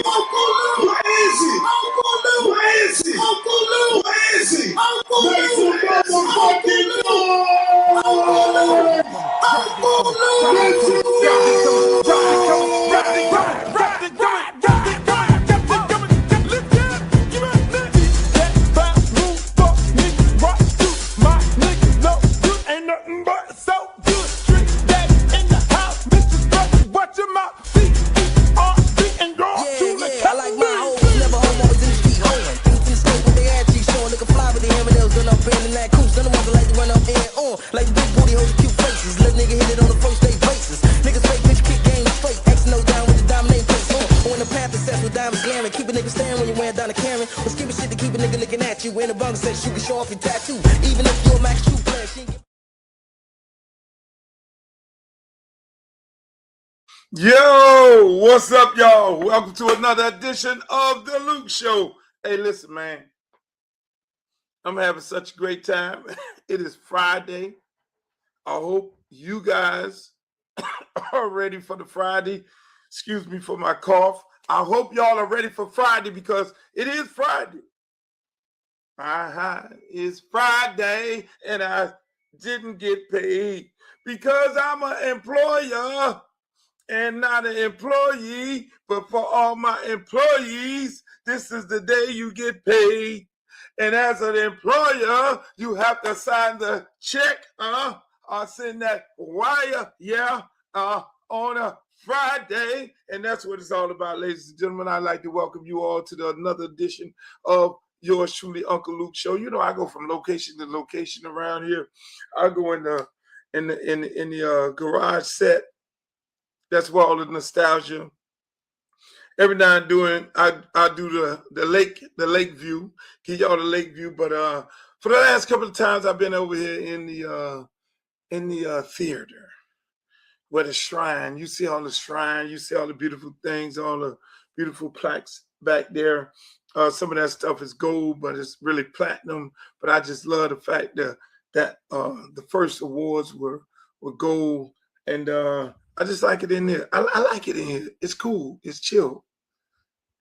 Uncle Luke. Where is he? Uncle Luke. Where is he? Uncle Luke. Where is he? Uncle Luke. Make some motherfucking noise. Uncle Luke. Uncle like the big booty hoes with cute faces. Let nigga hit it on the first day basis. Niggas fake bitch kick game straight. X no down with the diamond name face on. On the path of sex with diamonds glaring. Keep a nigga staring when you're wearing down a Karen. Or skipping shit to keep a nigga looking at you. In the bunk sex, you can show off your tattoo. Even if you're a Max True player, she ain't Yo, what's up, y'all? Welcome to another edition of The Luke Show. Hey, listen, man. I'm having such a great time. It is Friday. I hope you guys are ready for the Friday. Excuse me for my cough. I hope y'all are ready for Friday because it is Friday. It's Friday and I didn't get paid because I'm an employer and not an employee. But for all my employees, this is the day you get paid. And as an employer, you have to sign the check, or send that wire, on a Friday. And that's what it's all about, ladies and gentlemen. I'd like to welcome you all to another edition of yours truly, Uncle Luke Show. You know, I go from location to location around here. I go in the garage set. That's where all the nostalgia. Every now and then I do the lake view, give y'all the lake view. But for the last couple of times I've been over here in the theater, where the shrine. You see all the shrine, you see all the beautiful things, all the beautiful plaques back there. Some of that stuff is gold, but it's really platinum. But I just love the fact that the first awards were gold, and I just like it in there. I like it in here. It's cool. It's chill.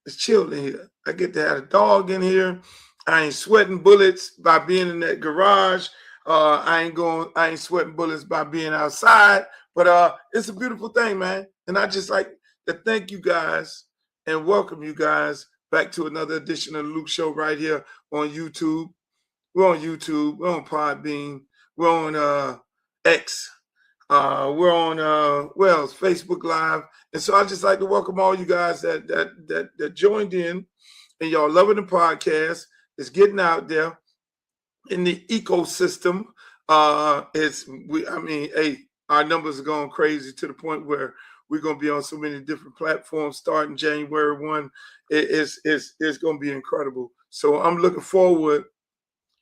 It's chill in here. I get to have a dog in here. I ain't sweating bullets by being in that garage. I ain't sweating bullets by being outside. But it's a beautiful thing, man. And I just like to thank you guys and welcome you guys back to another edition of the Luke Show right here on YouTube. We're on YouTube. We're on Podbean. We're on X. We're on Facebook Live. And so I just like to welcome all you guys that joined in and y'all loving the podcast. It's getting out there in the ecosystem. Our numbers are going crazy to the point where we're going to be on so many different platforms starting January 1. It's going to be incredible. So I'm looking forward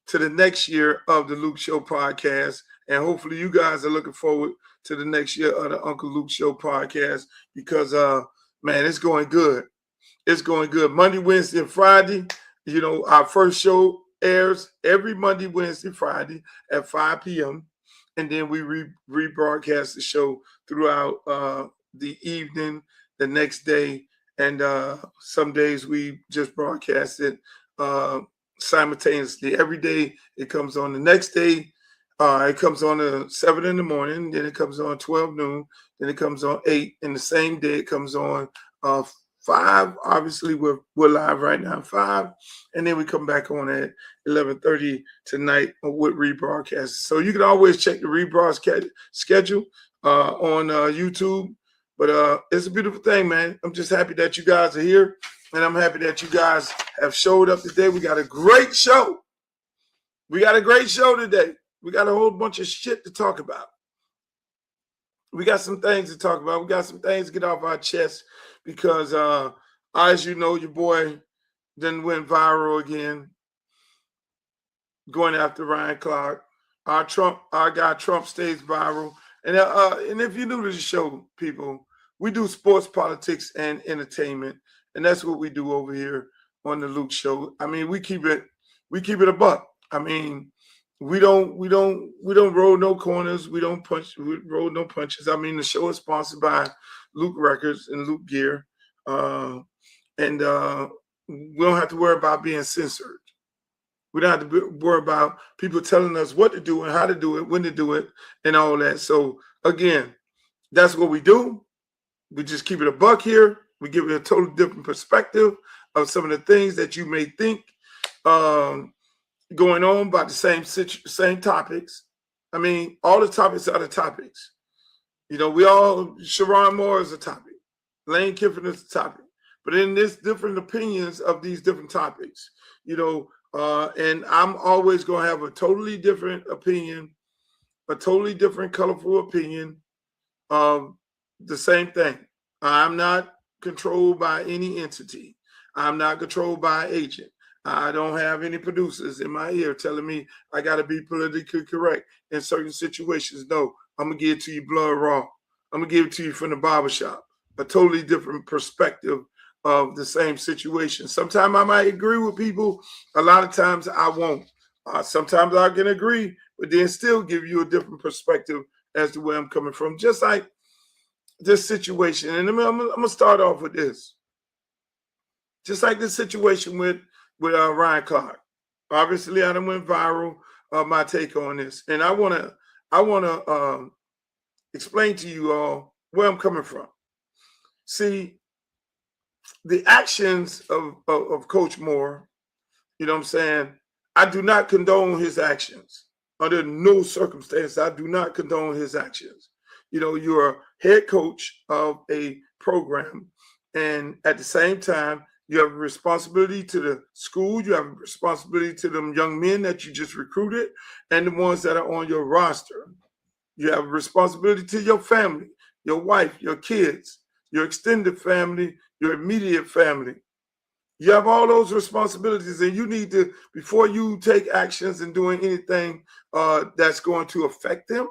to the next year of the Luke Show podcast. And hopefully you guys are looking forward to the next year of the Uncle Luke Show podcast because, man, it's going good. It's going good. Monday, Wednesday, and Friday. You know, our first show airs every Monday, Wednesday, Friday at 5 p.m. And then we rebroadcast the show throughout the evening, the next day. And some days we just broadcast it simultaneously. Every day it comes on. The next day it comes on at 7 in the morning, then it comes on 12 noon, then it comes on 8, and the same day it comes on 5. Obviously we're live right now 5, and then we come back on at 11:30 tonight with rebroadcast. So you can always check the rebroadcast schedule on YouTube. But it's a beautiful thing, man. I'm just happy that you guys are here, and I'm happy that you guys have showed up today. We got a great show. Today. We got a whole bunch of shit to talk about. We got some things to talk about. We got some things to get off our chest because, as you know, your boy done went viral again, going after Ryan Clark. Our guy Trump stays viral. And if you're new to the show, people, we do sports, politics, and entertainment, and that's what we do over here on the Luke Show. I mean, we keep it a buck. I mean, we don't roll no corners. We roll no punches. I mean, the show is sponsored by Luke Records and Luke Gear. And we don't have to worry about being censored. We don't have to worry about people telling us what to do and how to do it, when to do it, and all that. So again, that's what we do. We just keep it a buck here. We give it a totally different perspective of some of the things that you may think going on about the same topics. I mean, all the topics are the topics. You know, Sherrone Moore is a topic. Lane Kiffin is a topic. But then there's different opinions of these different topics, you know, and I'm always going to have a totally different opinion, a totally different, colorful opinion of the same thing. I'm not controlled by any entity. I'm not controlled by an agent. I don't have any producers in my ear telling me I got to be politically correct in certain situations. No, I'm going to give it to you blood raw. I'm going to give it to you from the barbershop. A totally different perspective of the same situation. Sometimes I might agree with people. A lot of times I won't. Sometimes I can agree, but then still give you a different perspective as to where I'm coming from. Just like this situation. And I'm going to start off with this. Just like this situation with Ryan Clark. Obviously, I done went viral, my take on this. And I want to explain to you all where I'm coming from. See, the actions of Coach Moore, you know what I'm saying? I do not condone his actions. Under no circumstance, I do not condone his actions. You know, you're a head coach of a program, and at the same time, you have a responsibility to the school. You have a responsibility to them young men that you just recruited and the ones that are on your roster. You have a responsibility to your family, your wife, your kids, your extended family, your immediate family. You have all those responsibilities, and you need to, before you take actions and doing anything that's going to affect them,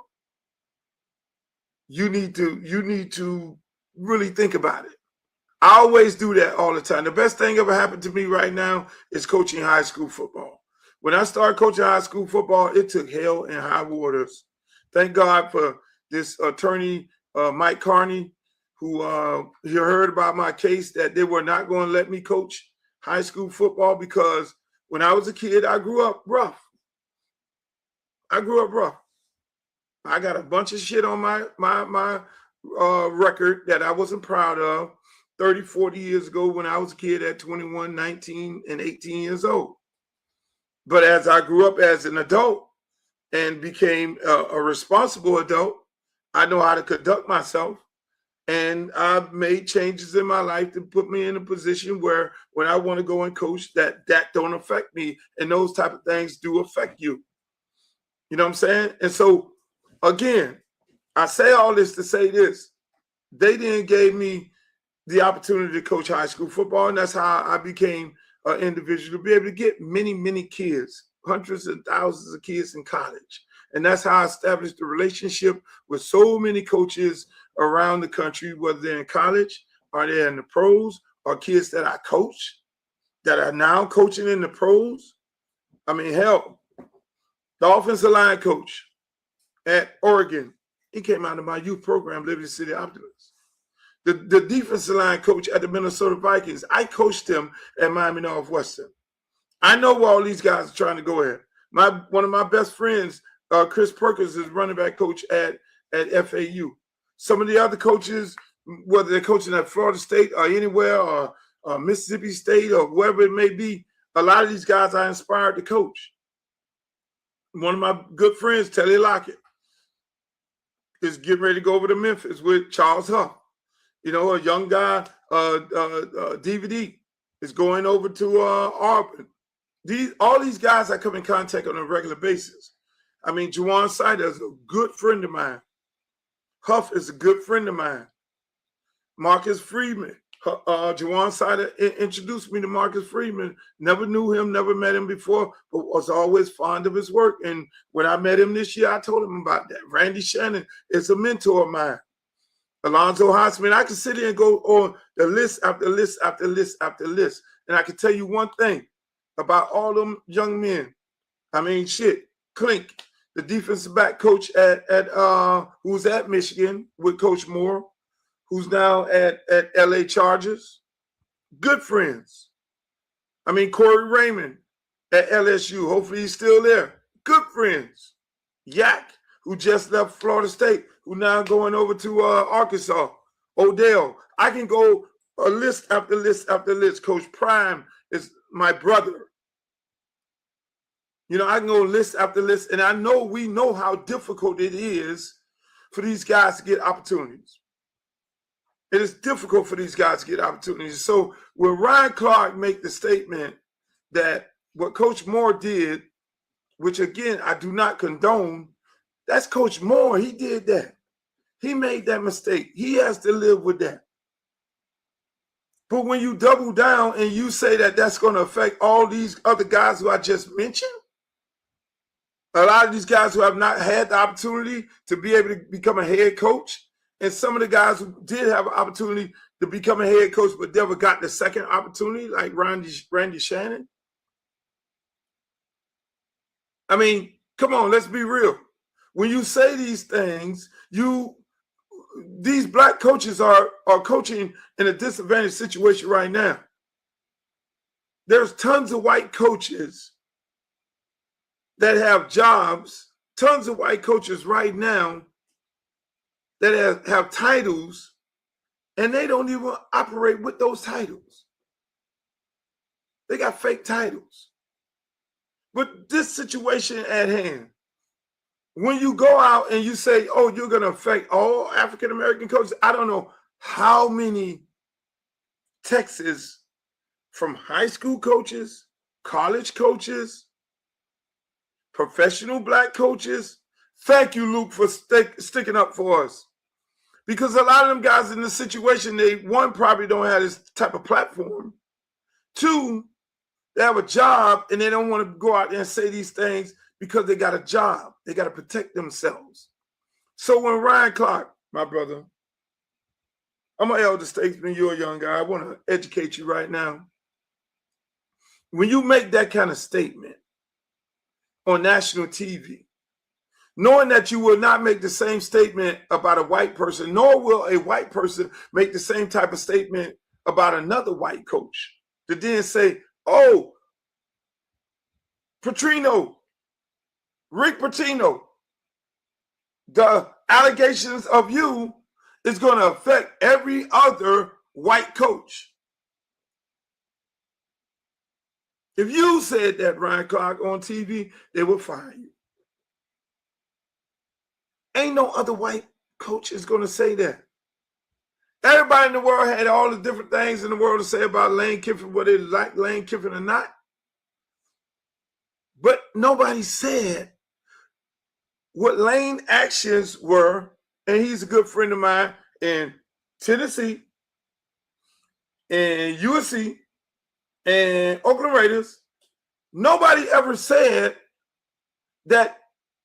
you need to really think about it. I always do that all the time. The best thing ever happened to me right now is coaching high school football. When I started coaching high school football, it took hell and high waters. Thank God for this attorney, Mike Carney, who he heard about my case that they were not going to let me coach high school football because when I was a kid, I grew up rough. I got a bunch of shit on my record that I wasn't proud of 30, 40 years ago when I was a kid at 21, 19, and 18 years old. But as I grew up as an adult and became a responsible adult, I know how to conduct myself. And I've made changes in my life to put me in a position where when I want to go and coach, that don't affect me. And those type of things do affect you. You know what I'm saying? And so, again, I say all this to say this. They didn't give me the opportunity to coach high school football, and that's how I became an individual to be able to get many, many kids, hundreds and thousands of kids in college. And that's how I established a relationship with so many coaches around the country, whether they're in college or they're in the pros or kids that I coach that are now coaching in the pros. I mean, hell, the offensive line coach at Oregon, he came out of my youth program, Liberty City Optimists. The defensive line coach at the Minnesota Vikings, I coached him at Miami Northwestern. I know where all these guys are trying to go at. One of my best friends, Chris Perkins, is running back coach at FAU. Some of the other coaches, whether they're coaching at Florida State or anywhere or Mississippi State or wherever it may be, a lot of these guys I inspired to coach. One of my good friends, Telly Lockett, is getting ready to go over to Memphis with Charles Huff. You know, a young guy, DVD, is going over to Auburn. All these guys I come in contact on a regular basis. I mean, Juwan Sider is a good friend of mine. Huff is a good friend of mine. Marcus Freeman. Juwan Sider introduced me to Marcus Freeman. Never knew him, never met him before, but was always fond of his work. And when I met him this year, I told him about that. Randy Shannon is a mentor of mine. Alonzo Hosman. I can sit here and go on the list after list after list after list. And I can tell you one thing about all them young men. I mean, shit, Klink, the defensive back coach who's at Michigan with Coach Moore, who's now at LA Chargers. Good friends. I mean, Corey Raymond at LSU. Hopefully he's still there. Good friends. Yak, who just left Florida State, who now going over to Arkansas. Odell. I can go a list after list after list. Coach Prime is my brother. You know, I can go list after list, and I know we know how difficult it is for these guys to get opportunities. It is difficult for these guys to get opportunities. So when Ryan Clark made the statement that what Coach Moore did, which again, I do not condone, that's Coach Moore. He did that. He made that mistake. He has to live with that. But when you double down and you say that that's going to affect all these other guys who I just mentioned, a lot of these guys who have not had the opportunity to be able to become a head coach, and some of the guys who did have an opportunity to become a head coach but never got the second opportunity, like Randy Shannon. I mean, come on, let's be real. When you say these things, these black coaches are coaching in a disadvantaged situation right now. There's tons of white coaches that have jobs, tons of white coaches right now that have titles, and they don't even operate with those titles. They got fake titles. But this situation at hand, when you go out and you say, oh, you're going to affect all African-American coaches, I don't know how many texts from high school coaches, college coaches, professional black coaches. Thank you, Luke, for sticking up for us. Because a lot of them guys in this situation, they, one, probably don't have this type of platform. Two, they have a job and they don't want to go out there and say these things because they got a job. They got to protect themselves. So when Ryan Clark, my brother, I'm an elder statesman, you're a young guy, I want to educate you right now. When you make that kind of statement on national TV, knowing that you will not make the same statement about a white person, nor will a white person make the same type of statement about another white coach, to then say, oh, Rick Pitino, the allegations of you is going to affect every other white coach. If you said that, Ryan Clark, on TV, they will fire you. Ain't no other white coach is going to say that. Everybody in the world had all the different things in the world to say about Lane Kiffin, whether they like Lane Kiffin or not. But nobody said what Lane's actions were, and he's a good friend of mine in Tennessee, and USC, and Oakland Raiders. Nobody ever said that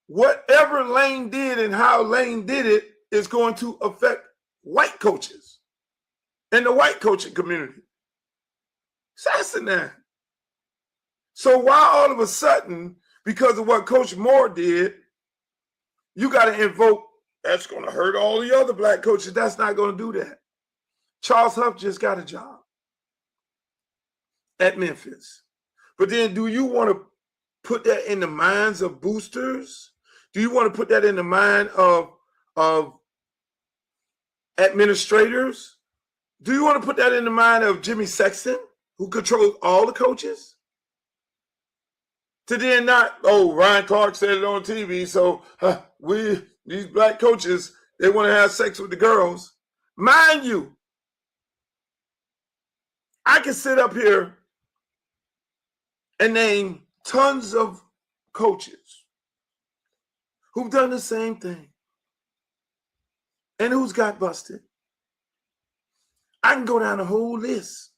whatever Lane did and how Lane did it is going to affect white coaches and the white coaching community. It's asinine. So why all of a sudden, because of what Coach Moore did, you got to invoke, that's going to hurt all the other black coaches. That's not going to do that. Charles Huff just got a job at Memphis. But then do you want to put that in the minds of boosters? Do you want to put that in the mind of administrators? Do you want to put that in the mind of Jimmy Sexton, who controls all the coaches? To then not, oh, Ryan Clark said it on TV, so these black coaches, they want to have sex with the girls. Mind you, I can sit up here and name tons of coaches who've done the same thing and who's got busted. I can go down the whole list.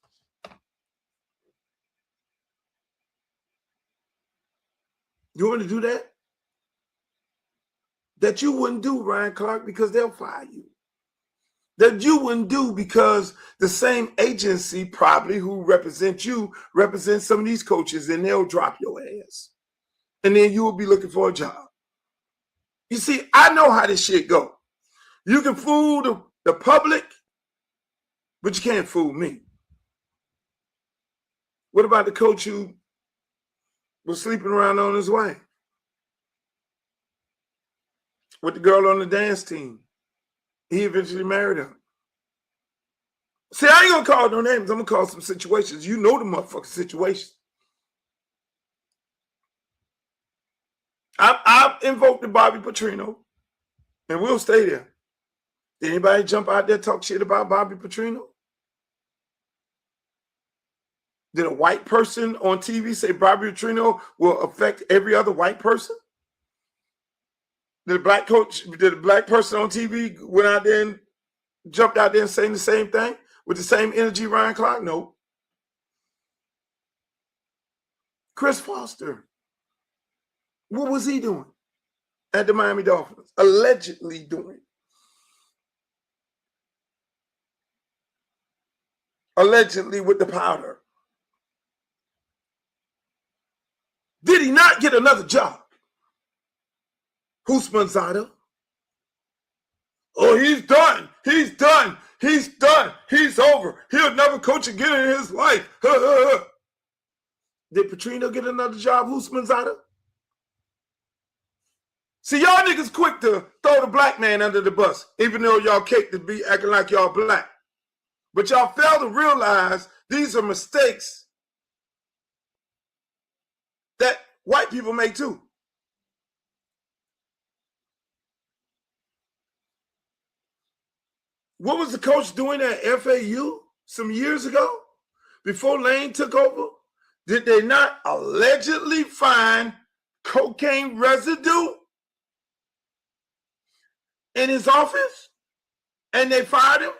You want to do that? That you wouldn't do, Ryan Clark, because they'll fire you. That you wouldn't do because the same agency probably who represents you represents some of these coaches, and they'll drop your ass. And then you will be looking for a job. You see, I know how this shit go. You can fool the public, but you can't fool me. What about the coach who was sleeping around on his wife? With the girl on the dance team. He eventually married her. See, I ain't gonna call no names. I'm gonna call some situations. You know the motherfucking situations. I've invoked the Bobby Petrino, and we'll stay there. Did anybody jump out there talk shit about Bobby Petrino? Did a white person on TV say Bobby Petrino will affect every other white person? Did a black person on TV went out there and jumped out there and saying the same thing with the same energy, Ryan Clark? No. Chris Foster. What was he doing at the Miami Dolphins? Allegedly doing. Allegedly with the powder. Did he not get another job? Usman Zada. Oh, he's done. He's done. He's done. He's over. He'll never coach again in his life. Did Petrino get another job, Usman Zada? See, y'all niggas quick to throw the black man under the bus, even though y'all cake to be acting like y'all black. But y'all fail to realize these are mistakes that white people make too. What was the coach doing at FAU some years ago before Lane took over? Did they not allegedly find cocaine residue in his office and they fired him?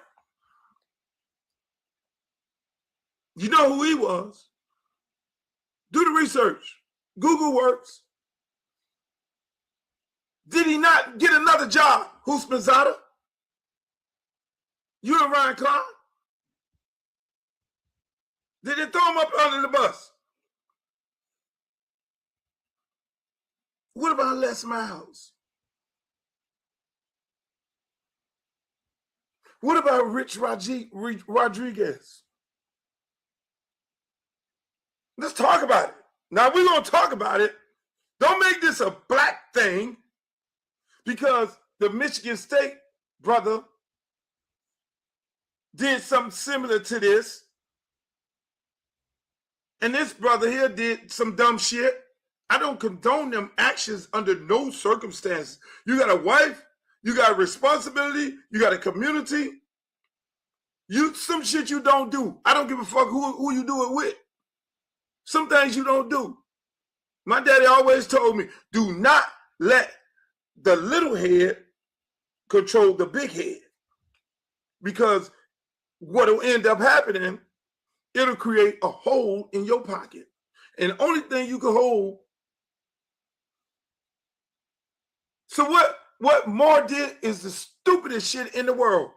You know who he was. Do the research. Google works. Did he not get another job, Usman Zada? You and Ryan Clark? Did they throw him up under the bus? What about Les Miles? What about Rich Rodriguez? Let's talk about it. Now, we're going to talk about it. Don't make this a black thing because the Michigan State brother did something similar to this. And this brother here did some dumb shit. I don't condone them actions under no circumstances. You got a wife, you got a responsibility, you got a community. Some shit you don't do. I don't give a fuck who you do it with. Some things you don't do. My daddy always told me, do not let the little head control the big head. Because what will end up happening, it'll create a hole in your pocket. And the only thing you can hold. So what Moore did is the stupidest shit in the world.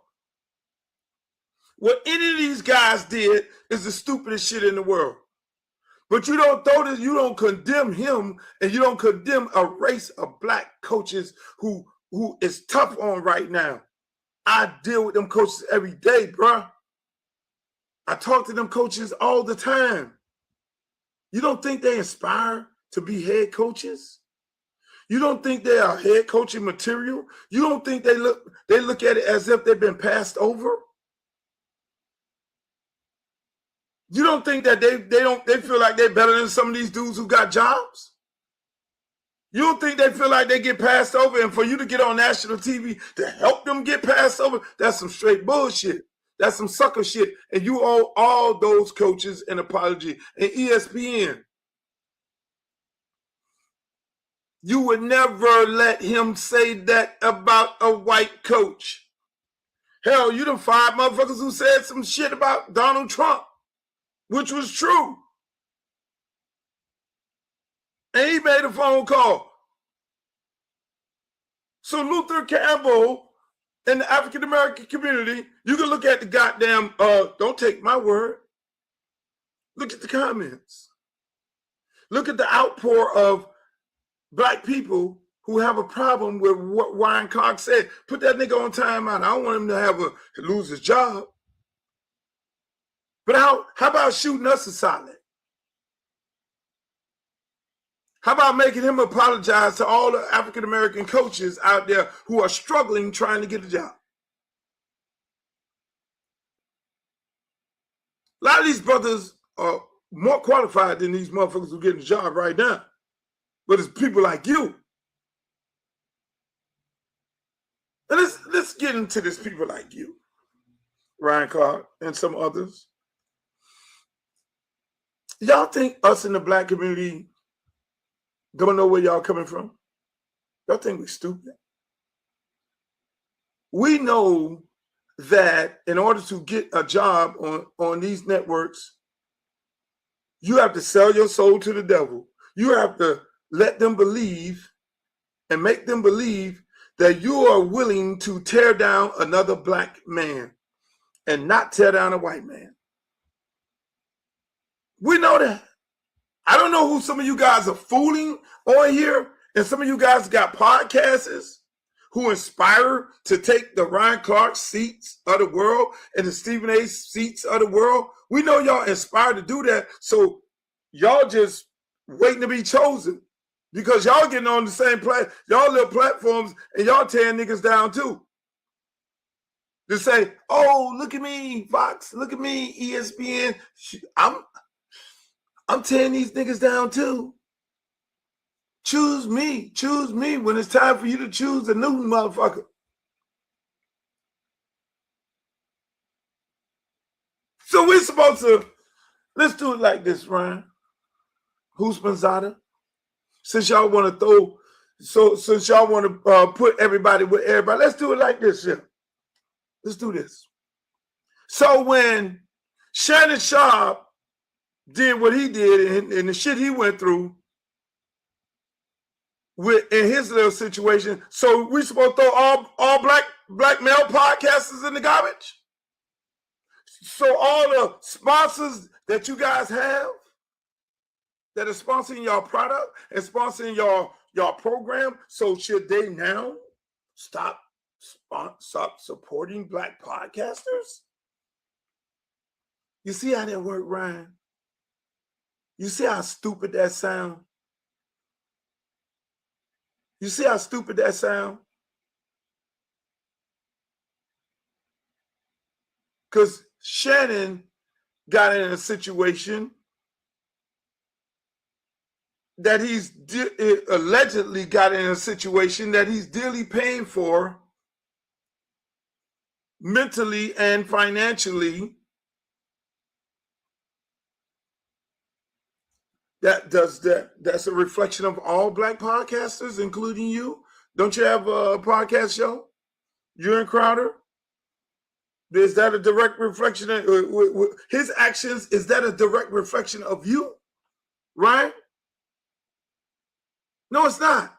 What any of these guys did is the stupidest shit in the world. But you don't throw this, you don't condemn him, and you don't condemn a race of black coaches who is tough on right now. I deal with them coaches every day, bruh. I talk to them coaches all the time. You don't think they inspire to be head coaches? You don't think they are head coaching material? You don't think they look at it as if they've been passed over? You don't think that they feel like they're better than some of these dudes who got jobs? You don't think they feel like they get passed over, and for you to get on national TV to help them get passed over, that's some straight bullshit. That's some sucker shit. And you owe all those coaches an apology. And ESPN, you would never let him say that about a white coach. Hell, you done fired motherfuckers who said some shit about Donald Trump, which was true. And he made a phone call. So Luther Campbell in the African-American community, you can look at the goddamn, don't take my word. Look at the comments. Look at the outpour of black people who have a problem with what Ryan Clark said. Put that nigga on timeout. I don't want him to lose his job. But how about shooting us a solid? How about making him apologize to all the African-American coaches out there who are struggling trying to get a job? A lot of these brothers are more qualified than these motherfuckers who getting a job right now. But it's people like you. And let's get into this people like you, Ryan Clark and some others. Y'all think us in the black community don't know where y'all coming from? Y'all think we stupid? We know that in order to get a job on these networks, you have to sell your soul to the devil. You have to let them believe and make them believe that you are willing to tear down another black man and not tear down a white man. We know that. I don't know who some of you guys are fooling on here, and some of you guys got podcasts who inspire to take the Ryan Clark seats of the world and the Stephen A. seats of the world. We know y'all inspired to do that, so y'all just waiting to be chosen because y'all getting on the same y'all little platforms and y'all tearing niggas down too. To say, oh, look at me, Fox, look at me, ESPN. I'm tearing these niggas down too. Choose me when it's time for you to choose a new motherfucker. So we're supposed to, let's do it like this, Ryan. Who's Spanzada? Since y'all want to since y'all want to put everybody with everybody, let's do it like this, yeah. Let's do this. So when Shannon Sharp did what he did and the shit he went through in his little situation, so we supposed to throw all black male podcasters in the garbage? So all the sponsors that you guys have that are sponsoring your product and sponsoring your program, so should they now stop supporting black podcasters? You see how that work, Ryan? You see how stupid that sound? You see how stupid that sound? Because Shannon got in a situation that he's allegedly got in a situation that he's dearly paying for mentally and financially. That's a reflection of all black podcasters, including you. Don't you have a podcast show? You and Crowder? Is that a direct reflection of his actions? Is that a direct reflection of you, right? No, it's not.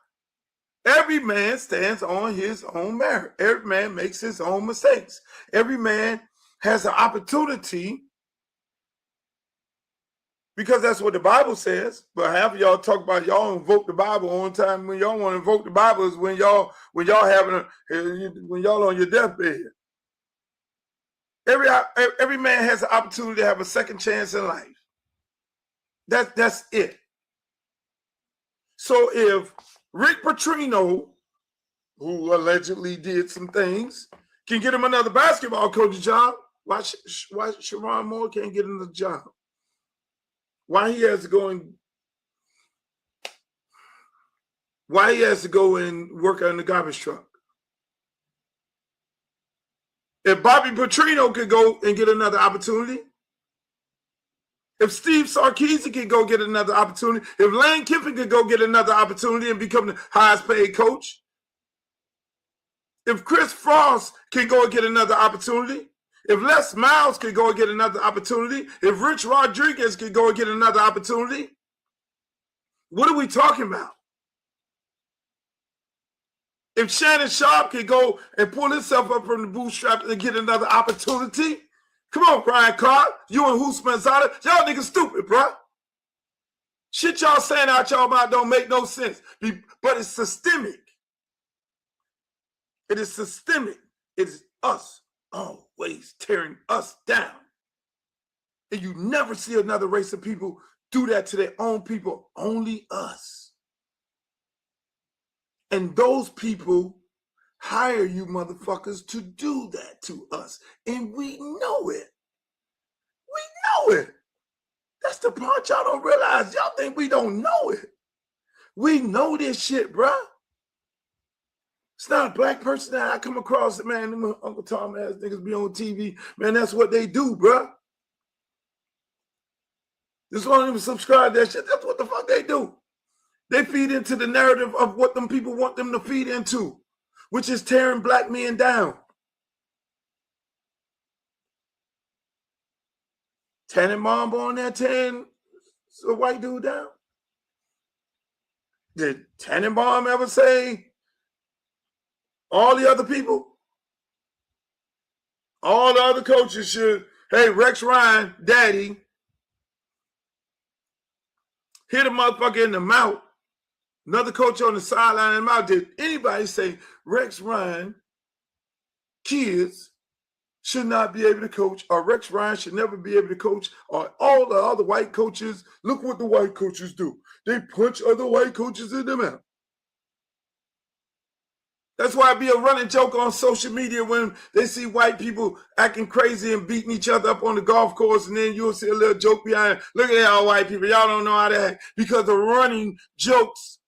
Every man stands on his own merit. Every man makes his own mistakes. Every man has an opportunity, because that's what the Bible says. But half of y'all talk about y'all invoke the Bible. Only time when y'all want to invoke the Bible is when y'all on your deathbed. Every man has an opportunity to have a second chance in life. That's it. So if Rick Petrino, who allegedly did some things, can get him another basketball coaching job, why Sherrone Moore can't get another job? Why he has to go and work on the garbage truck? If Bobby Petrino could go and get another opportunity, if Steve Sarkisian could go get another opportunity, if Lane Kiffin could go get another opportunity and become the highest paid coach, if Chris Frost can go and get another opportunity, if Les Miles could go and get another opportunity, if Rich Rodriguez could go and get another opportunity, what are we talking about? If Shannon Sharp could go and pull himself up from the bootstrap and get another opportunity, come on, Ryan Clark, you and Hoops Manzada, y'all niggas stupid, bro. Shit y'all saying out y'all mouth don't make no sense, but it's systemic. It is systemic. It is us always tearing us down. And you never see another race of people do that to their own people, only us. And those people hire you motherfuckers to do that to us. And we know it. We know it. That's the part y'all don't realize. Y'all think we don't know it. We know this shit, bruh. It's not a black person that I come across, man, them Uncle Tom ass niggas be on TV. Man, that's what they do, bruh. Just won't even subscribe to that shit. That's what the fuck they do. They feed into the narrative of what them people want them to feed into, which is tearing black men down. Tannenbaum on there tearing a white dude down? Did Tannenbaum ever say all the other people? All the other coaches should, hey, Rex Ryan, daddy, hit a motherfucker in the mouth. Another coach on the sideline in the mouth. Did anybody say Rex Ryan kids should not be able to coach, or Rex Ryan should never be able to coach, or all the other white coaches? Look what the white coaches do. They punch other white coaches in the mouth. That's why it be a running joke on social media when they see white people acting crazy and beating each other up on the golf course, and then you'll see a little joke behind, look at y'all white people, y'all don't know how to act. Because the running jokes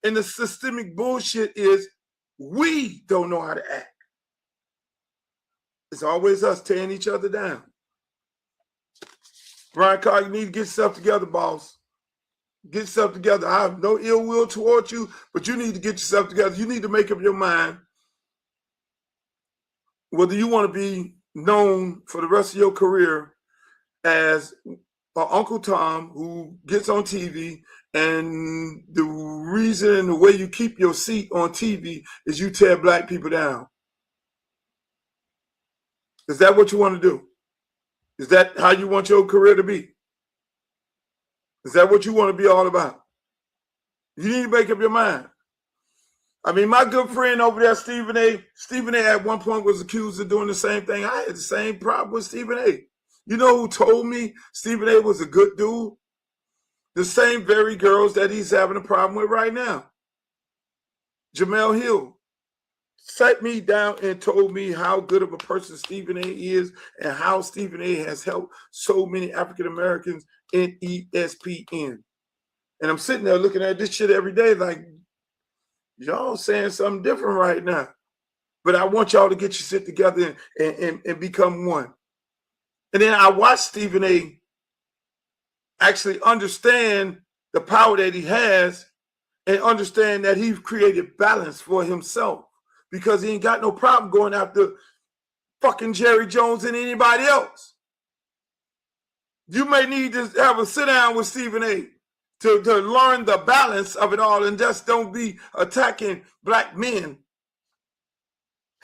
and the systemic bullshit is we don't know how to act. It's always us tearing each other down. Brian Carr, you need to get yourself together, boss. Get yourself together. I have no ill will towards you, but you need to get yourself together. You need to make up your mind whether you want to be known for the rest of your career as Uncle Tom who gets on TV, and the reason and the way you keep your seat on TV is you tear black people down. Is that what you want to do? Is that how you want your career to be? Is that what you want to be all about? You need to make up your mind. I mean, my good friend over there, Stephen A. At one point was accused of doing the same thing. I had the same problem with Stephen A. You know who told me Stephen A. was a good dude? The same very girls that he's having a problem with right now. Jamel Hill sat me down and told me how good of a person Stephen A. is and how Stephen A. has helped so many African Americans in ESPN. And I'm sitting there looking at this shit every day like, y'all saying something different right now. But I want y'all to get your shit together and become one. And then I watched Stephen A. actually understand the power that he has and understand that he's created balance for himself, because he ain't got no problem going after fucking Jerry Jones and anybody else. You may need to have a sit down with Stephen A. to learn the balance of it all, and just don't be attacking black men.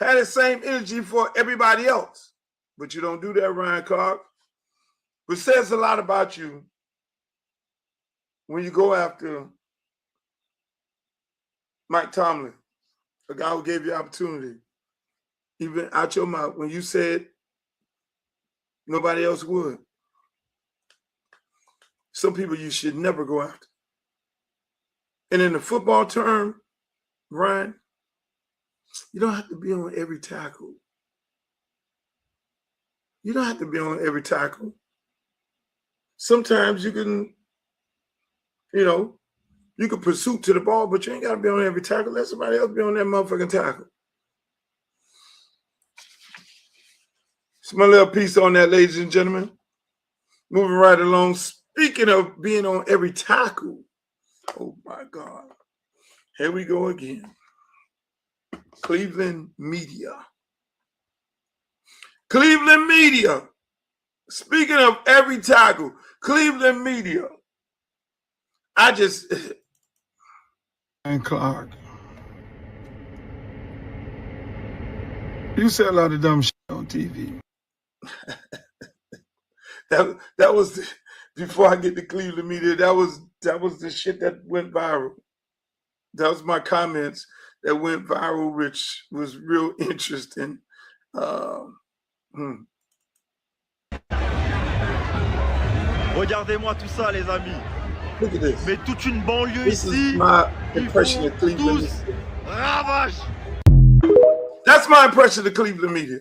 Have the same energy for everybody else. But you don't do that, Ryan Clark. Which says a lot about you when you go after Mike Tomlin, a guy who gave you opportunity, even out your mouth, when you said nobody else would. Some people you should never go after. And in the football term, Ryan, you don't have to be on every tackle. You don't have to be on every tackle. Sometimes you can, you can pursue to the ball, but you ain't got to be on every tackle. Let somebody else be on that motherfucking tackle. It's my little piece on that, ladies and gentlemen. Moving right along. Speaking of being on every tackle, oh my God. Here we go again. Cleveland media. Cleveland media. Speaking of every tackle, Cleveland media. And Clark. You said a lot of dumb shit on TV. that was before I get to Cleveland media. That was the shit that went viral. That was my comments that went viral, which was real interesting. Regardez-moi tout ça, les amis. Look at this. Mais toute une banlieue This ici. is my impression of Cleveland. That's my impression of Cleveland media.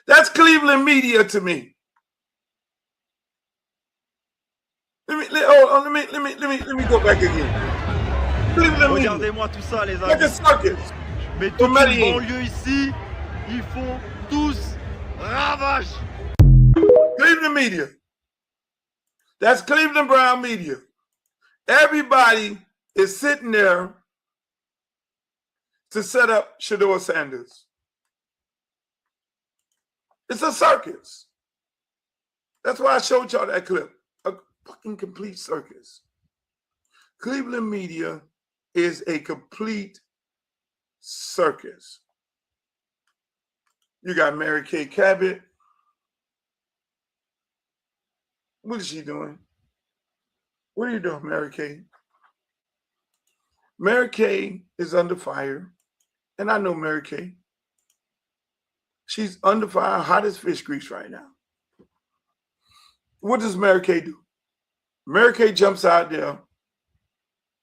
That's Cleveland media to me. Let me go back again. Cleveland Regardez-moi tout ça, les like a amis. circus. Mais toute une banlieue ici, ils font tous ravage. Cleveland media. That's Cleveland Brown media. Everybody is sitting there to set up Shedeur Sanders. It's a circus. That's why I showed y'all that clip. A fucking complete circus. Cleveland media is a complete circus. You got Mary Kay Cabot. What is she doing? What are you doing, Mary Kay? Mary Kay is under fire. And I know Mary Kay. She's under fire, hot as fish grease right now. What does Mary Kay do? Mary Kay jumps out there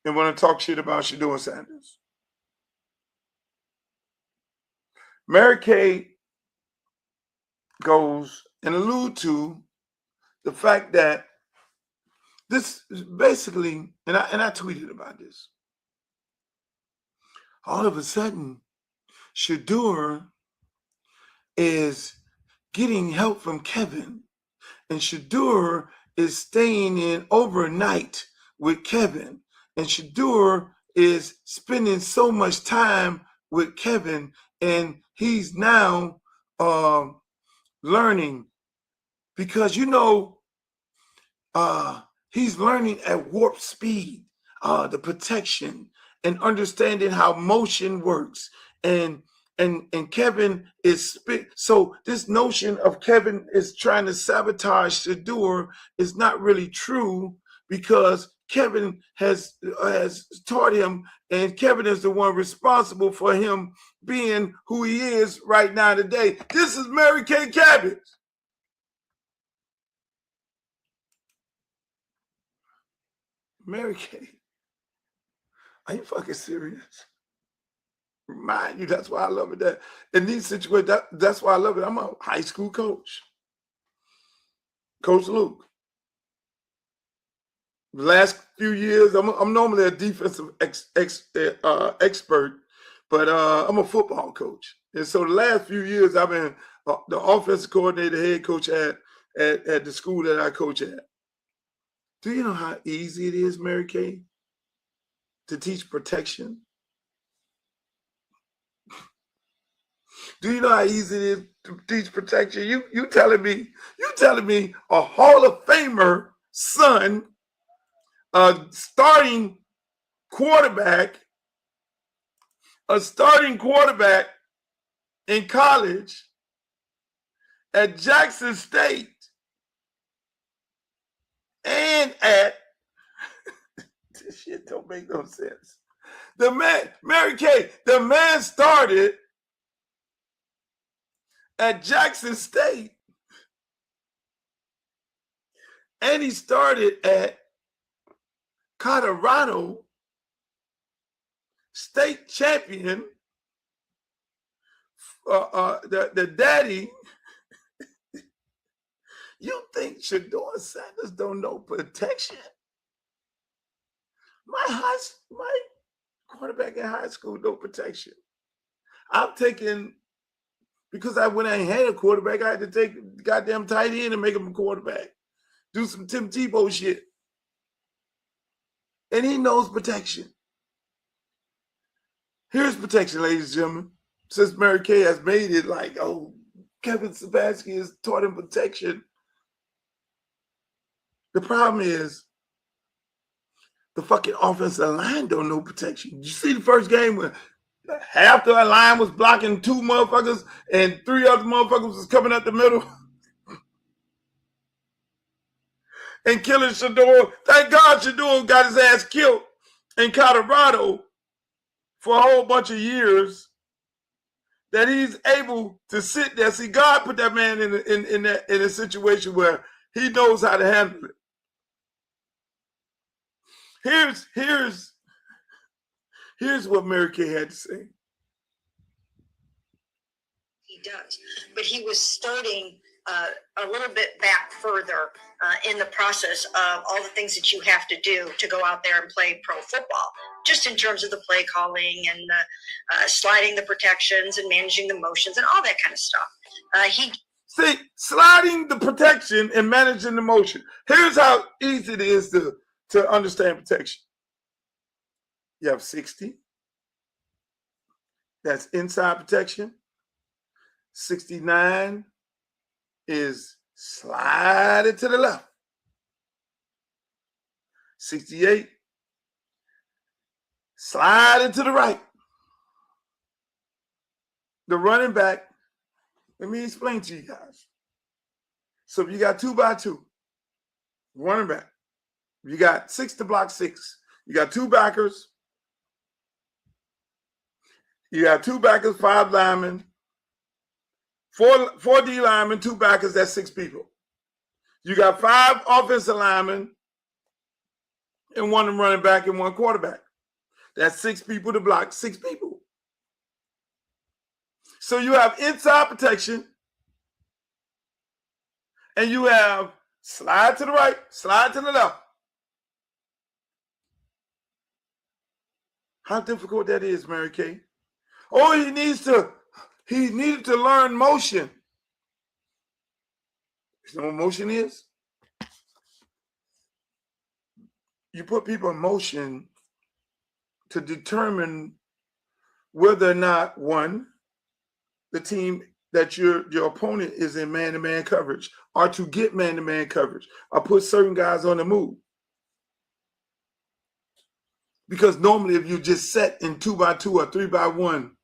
and want to talk shit about Shedeur Sanders. Mary Kay goes and allude to the fact that this is basically, and I tweeted about this. All of a sudden, Shedeur is getting help from Kevin, and Shedeur is staying in overnight with Kevin, and Shedeur is spending so much time with Kevin, and he's now learning, because he's learning at warp speed, the protection and understanding how motion works, and Kevin is so this notion of Kevin is trying to sabotage Shedeur is not really true, because Kevin has taught him, and Kevin is the one responsible for him being who he is right now today. This is Mary Kay Cabot. Mary Kay, are you fucking serious? Remind you, that's why I love it. That in these situations, that's why I love it. I'm a high school coach, Coach Luke. The last few years, I'm normally a defensive expert, but I'm a football coach. And so the last few years, I've been the offensive coordinator, head coach at the school that I coach at. Do you know how easy it is, Mary Kay, to teach protection? Do you know how easy it is to teach protection? You telling me a Hall of Famer son, a starting quarterback in college at Jackson State and at this shit don't make no sense. Mary Kay, the man started at Jackson State, and he started at Colorado, state champion, the daddy. You think Shedeur Sanders don't know protection? My quarterback in high school, no protection. I've taken, because when I had a quarterback, I had to take the goddamn tight end and make him a quarterback. Do some Tim Tebow shit. And he knows protection. Here's protection, ladies and gentlemen. Since Mary Kay has made it like, oh, Kevin Stefanski has taught him protection. The problem is the fucking offensive line don't know protection. You see the first game when half the line was blocking two motherfuckers and three other motherfuckers was coming up the middle and killing Shedeur. Thank God Shedeur got his ass killed in Colorado for a whole bunch of years, that he's able to sit there. See, God put that man in a situation where he knows how to handle it. Here's Here's what Mary Kay had to say. He does, but he was starting a little bit back further in the process of all the things that you have to do to go out there and play pro football, just in terms of the play calling and sliding the protections and managing the motions and all that kind of stuff. See, sliding the protection and managing the motion. Here's how easy it is to understand protection. You have 60. That's inside protection. 69 is slide it to the left. 68, slide it to the right. The running back, let me explain to you guys. So if you got 2 by 2, running back, you got 6 to block 6. You got 2 backers. You have 2 backers, 5 linemen, 4 D linemen, 2 backers, that's 6 people. You got 5 offensive linemen and 1 running back and 1 quarterback. That's 6 people to block 6 people. So you have inside protection and you have slide to the right, slide to the left. How difficult that is, Mary Kay. Oh, he needed to learn motion. You know what motion is? You put people in motion to determine whether or not, one, the team that your opponent is in man-to-man coverage, or to get man-to-man coverage, or put certain guys on the move. Because normally if you just set in 2 by 2 or 3 by 1,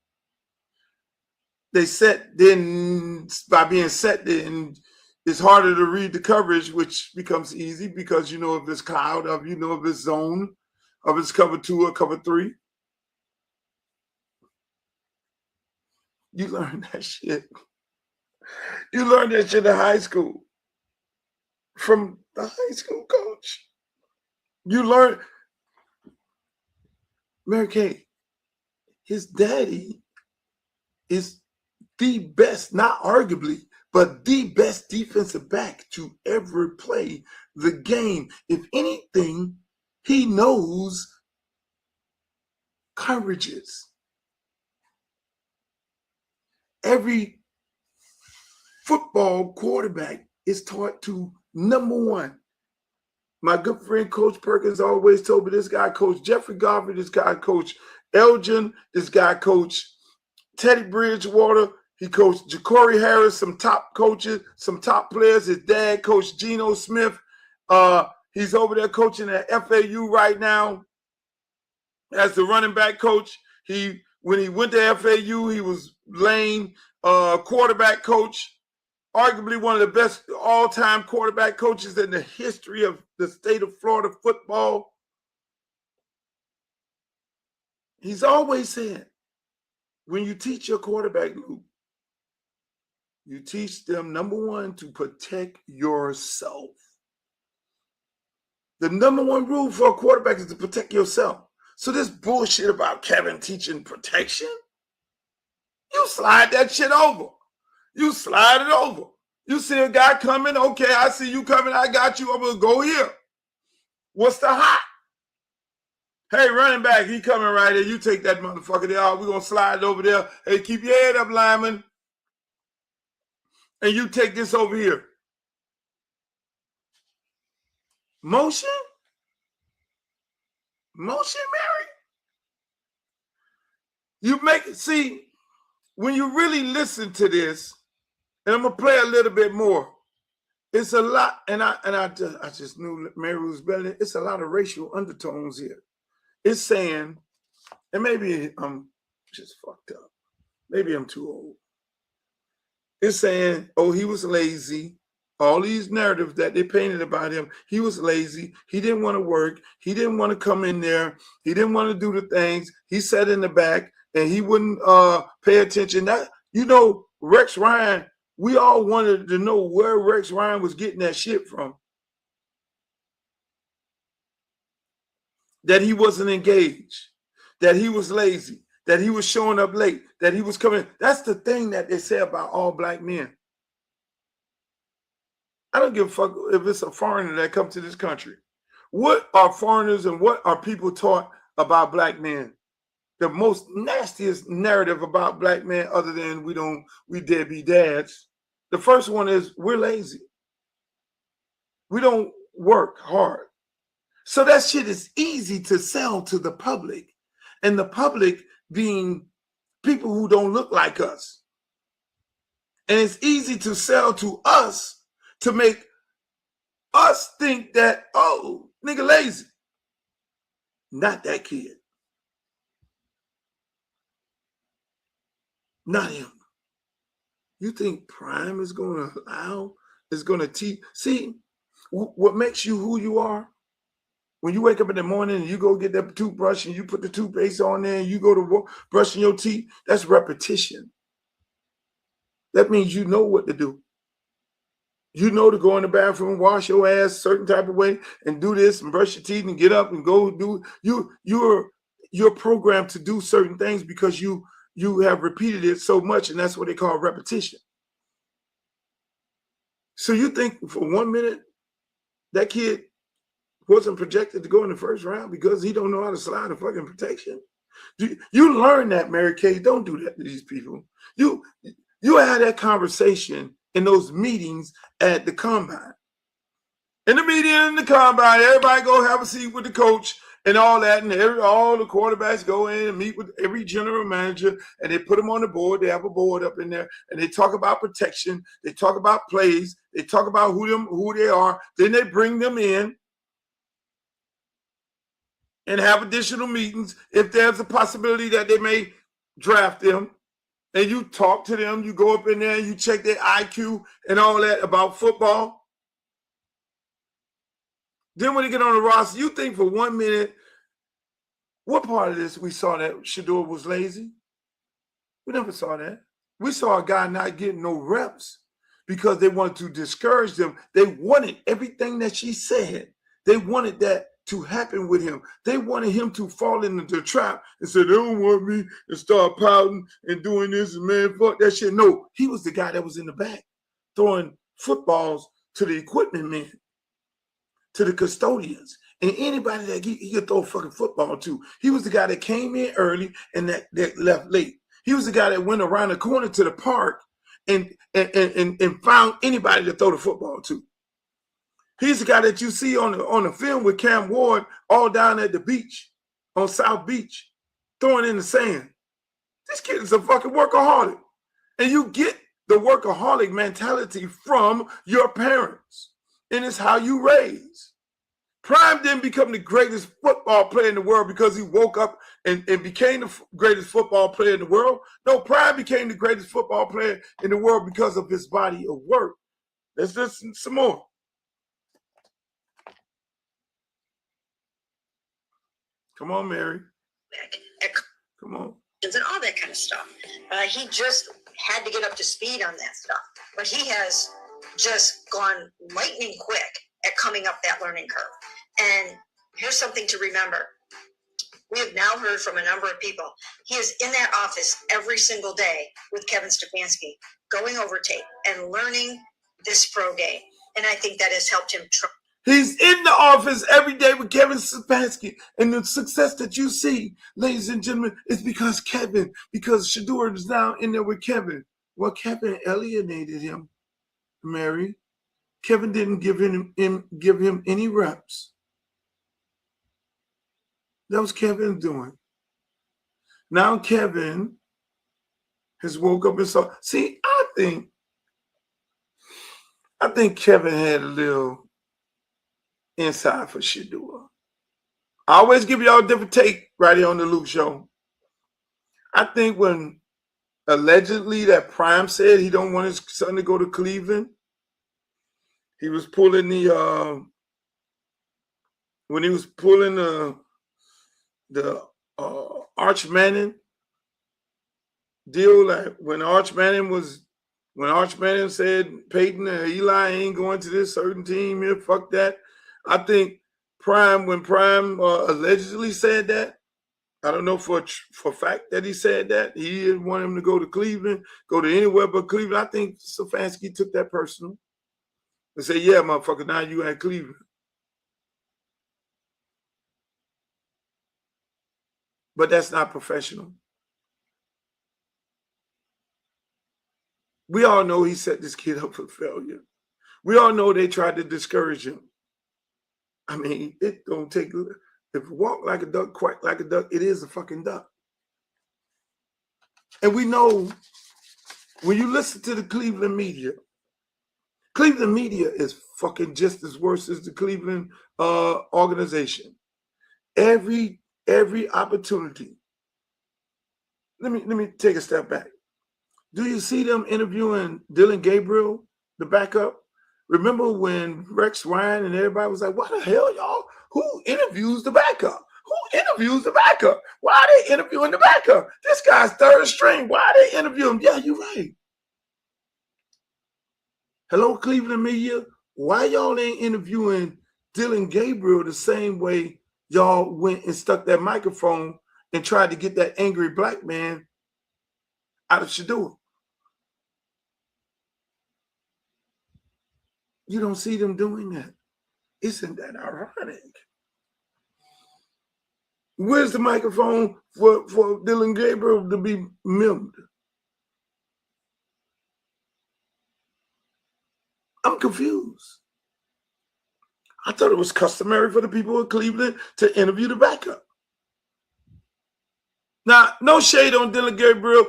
they set, then by being set, then it's harder to read the coverage, which becomes easy because you know if it's cloud, if you know if it's zone, if it's cover 2 or cover 3. You learn that shit. You learned that shit in high school from the high school coach. You learn, Mary Kay, his daddy is the best, not arguably, but the best defensive back to ever play the game. If anything, he knows coverages. Every football quarterback is taught to, number one, my good friend Coach Perkins always told me, this guy coached Jeffrey Garvey, this guy coached Elgin, this guy coached Teddy Bridgewater, he coached Ja'Cory Harris, some top coaches, some top players. His dad coached Geno Smith. He's over there coaching at FAU right now as the running back coach. When he went to FAU, he was Lane quarterback coach, arguably one of the best all-time quarterback coaches in the history of the state of Florida football. He's always said, when you teach your quarterback, Luke, you teach them, number one, to protect yourself. The number one rule for a quarterback is to protect yourself. So this bullshit about Kevin teaching protection, you slide that shit over. You slide it over. You see a guy coming, okay, I see you coming, I got you, I'm gonna go here. What's the hot? Hey, running back, he coming right here. You take that motherfucker there. We're gonna slide it over there. Hey, keep your head up, lineman. And you take this over here. Motion? Motion, Mary? You make it, see, when you really listen to this, and I'm gonna play a little bit more, it's a lot, and I just knew Mary was better. It's a lot of racial undertones here. It's saying, and maybe I'm just fucked up. Maybe I'm too old. It's saying, oh, he was lazy. All these narratives that they painted about him, he was lazy. He didn't want to work. He didn't want to come in there. He didn't want to do the things. He sat in the back and he wouldn't pay attention. That, you know, Rex Ryan, we all wanted to know where Rex Ryan was getting that shit from. That he wasn't engaged. that he was lazy, that he was showing up late, that he was coming. That's the thing that they say about all black men. I don't give a fuck if it's a foreigner that comes to this country. What are foreigners and what are people taught about black men? The most nastiest narrative about black men, other than we deadbeat dads. The first one is we're lazy. We don't work hard. So that shit is easy to sell to the public. And the public being people who don't look like us. And it's easy to sell to us to make us think that, oh, nigga lazy. Not that kid. Not him. You think Prime is going to teach? See, what makes you who you are? When you wake up in the morning and you go get that toothbrush and you put the toothpaste on there and you go to work brushing your teeth, that's repetition. That means you know what to do. You know to go in the bathroom, wash your ass a certain type of way, and do this and brush your teeth and get up and go do. You're programmed to do certain things because you have repeated it so much, and that's what they call repetition. So you think for 1 minute that kid wasn't projected to go in the first round because he don't know how to slide a fucking protection? You learn that, Mary Kay. Don't do that to these people. You had that conversation in those meetings at the combine. In the meeting in the combine, everybody go have a seat with the coach and all that, and all the quarterbacks go in and meet with every general manager, and they put them on the board. They have a board up in there, and they talk about protection. They talk about plays. They talk about who they are. Then they bring them in and have additional meetings if there's a possibility that they may draft them. And you talk to them. You go up in there and you check their IQ and all that about football. Then when they get on the roster, you think for 1 minute, what part of this we saw that Shedeur was lazy? We never saw that. We saw a guy not getting no reps because they wanted to discourage them. They wanted everything that she said. They wanted that to happen with him. They wanted him to fall into the trap and say, they don't want me to start pouting and doing this, and man, fuck that shit. No, he was the guy that was in the back throwing footballs to the equipment men, to the custodians, and anybody that he could throw a fucking football to. He was the guy that came in early and that left late. He was the guy that went around the corner to the park and found anybody to throw the football to. He's the guy that you see on the film with Cam Ward all down at the beach, on South Beach, throwing in the sand. This kid is a fucking workaholic. And you get the workaholic mentality from your parents. And it's how you raise. Prime didn't become the greatest football player in the world because he woke up and became the greatest football player in the world. No, Prime became the greatest football player in the world because of his body of work. Let's listen some more. Come on, Mary. Come on. And all that kind of stuff. He just had to get up to speed on that stuff. But he has just gone lightning quick at coming up that learning curve. And here's something to remember. We have now heard from a number of people. He is in that office every single day with Kevin Stefanski, going over tape and learning this pro game. And I think that has helped him. He's in the office every day with Kevin Stefanski. And the success that you see, ladies and gentlemen, is because Shedeur is now in there with Kevin. Well, Kevin alienated him, Mary. Kevin didn't give him any reps. That was Kevin doing. Now Kevin has woke up and saw. See, I think Kevin had a little inside for Shedeur. I always give y'all a different take right here on the Luke Show. I think when allegedly that Prime said he don't want his son to go to Cleveland, he was pulling the Arch Manning deal, like when Arch Manning said Peyton and Eli ain't going to this certain team here, fuck that. I think when Prime allegedly said that, I don't know for a fact that he said that. He didn't want him to go to Cleveland, go to anywhere but Cleveland. I think Stefanski took that personal and said, yeah, motherfucker, now you at Cleveland. But that's not professional. We all know he set this kid up for failure. We all know they tried to discourage him. I mean, it don't take, if you walk like a duck, quack like a duck, it is a fucking duck. And we know when you listen to the Cleveland media is fucking just as worse as the Cleveland organization. Every opportunity. Let me take a step back. Do you see them interviewing Dylan Gabriel, the backup? Remember when Rex Ryan and everybody was like, what the hell, y'all? Who interviews the backup? Who interviews the backup? Why are they interviewing the backup? This guy's third string. Why are they interviewing him? Yeah, you're right. Hello, Cleveland media. Why y'all ain't interviewing Dylan Gabriel the same way y'all went and stuck that microphone and tried to get that angry black man out of Shedeur? You don't see them doing that. Isn't that ironic? Where's the microphone for Dylan Gabriel to be mimed? I'm confused. I thought it was customary for the people of Cleveland to interview the backup. Now, no shade on Dylan Gabriel.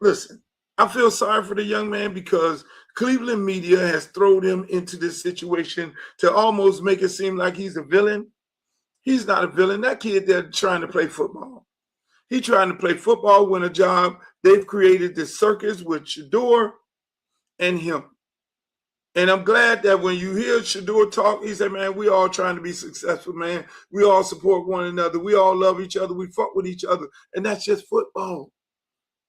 Listen, I feel sorry for the young man because Cleveland media has thrown him into this situation to almost make it seem like he's a villain. He's not a villain. That kid there trying to play football. He's trying to play football, win a job. They've created this circus with Shedeur and him. And I'm glad that when you hear Shedeur talk, he said, man, we all trying to be successful, man. We all support one another. We all love each other. We fuck with each other. And that's just football.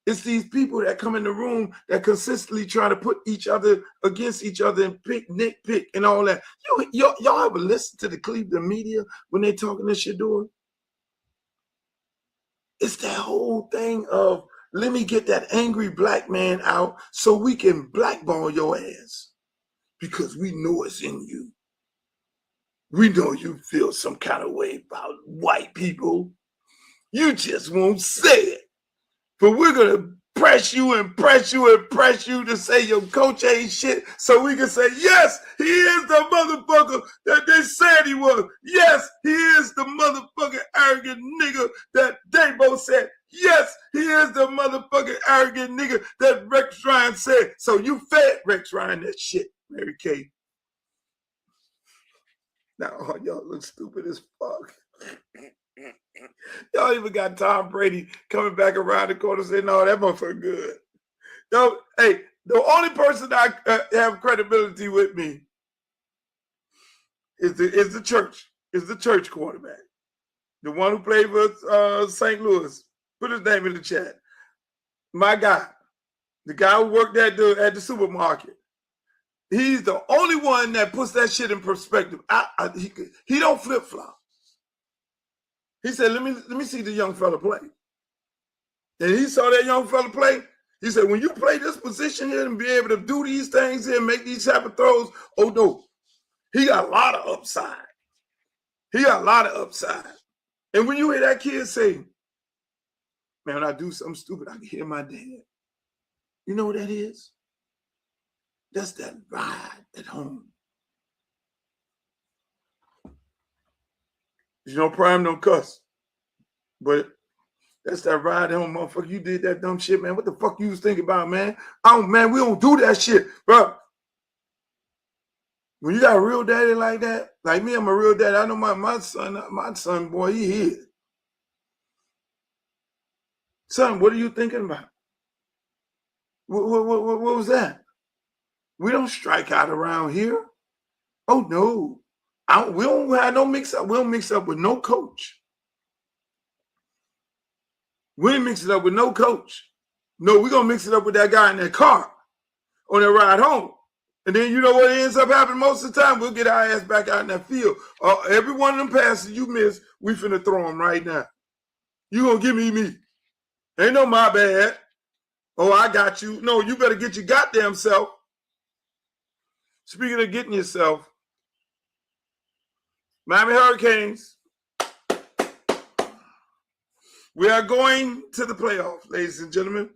It's these people that come in the room that consistently try to put each other against each other and nitpick and all that. Y'all ever listen to the Cleveland media when they talking to Shedeur? It's that whole thing of, let me get that angry black man out so we can blackball your ass. Because we know it's in you. We know you feel some kind of way about white people. You just won't say it. But we're going to press you and press you and press you to say your coach ain't shit so we can say, yes, he is the motherfucker that they said he was. Yes, he is the motherfucking arrogant nigga that Dabo said. Yes, he is the motherfucking arrogant nigga that Rex Ryan said. So you fed Rex Ryan that shit, Mary Kay. Now, y'all look stupid as fuck. Y'all even got Tom Brady coming back around the corner saying, no, that motherfucker good. Yo, hey, the only person I have credibility with me is the church quarterback. The one who played with St. Louis. Put his name in the chat. My guy. The guy who worked at the supermarket. He's the only one that puts that shit in perspective. He don't flip-flop. He said, let me see the young fella play. And he saw that young fella play. He said, when you play this position here and be able to do these things here and make these type of throws, oh no, he got a lot of upside. He got a lot of upside. And when you hear that kid say, man, when I do something stupid, I can hear my dad. You know what that is? That's that ride at home. You know, Prime don't cuss. But that's that ride home, motherfucker. You did that dumb shit, man. What the fuck you was thinking about, man? Man, we don't do that shit, bro. When you got a real daddy like that, like me, I'm a real daddy. I know my son, boy, he here. Son, what are you thinking about? What was that? We don't strike out around here. Oh, no. We don't have no mix-up. We don't mix up with no coach. We ain't mix it up with no coach. No, we're going to mix it up with that guy in that car on that ride home. And then you know what ends up happening most of the time? We'll get our ass back out in that field. Every one of them passes you miss, we finna throw them right now. You gonna give me. Ain't no my bad. Oh, I got you. No, you better get your goddamn self. Speaking of getting yourself, Miami Hurricanes, we are going to the playoffs, ladies and gentlemen.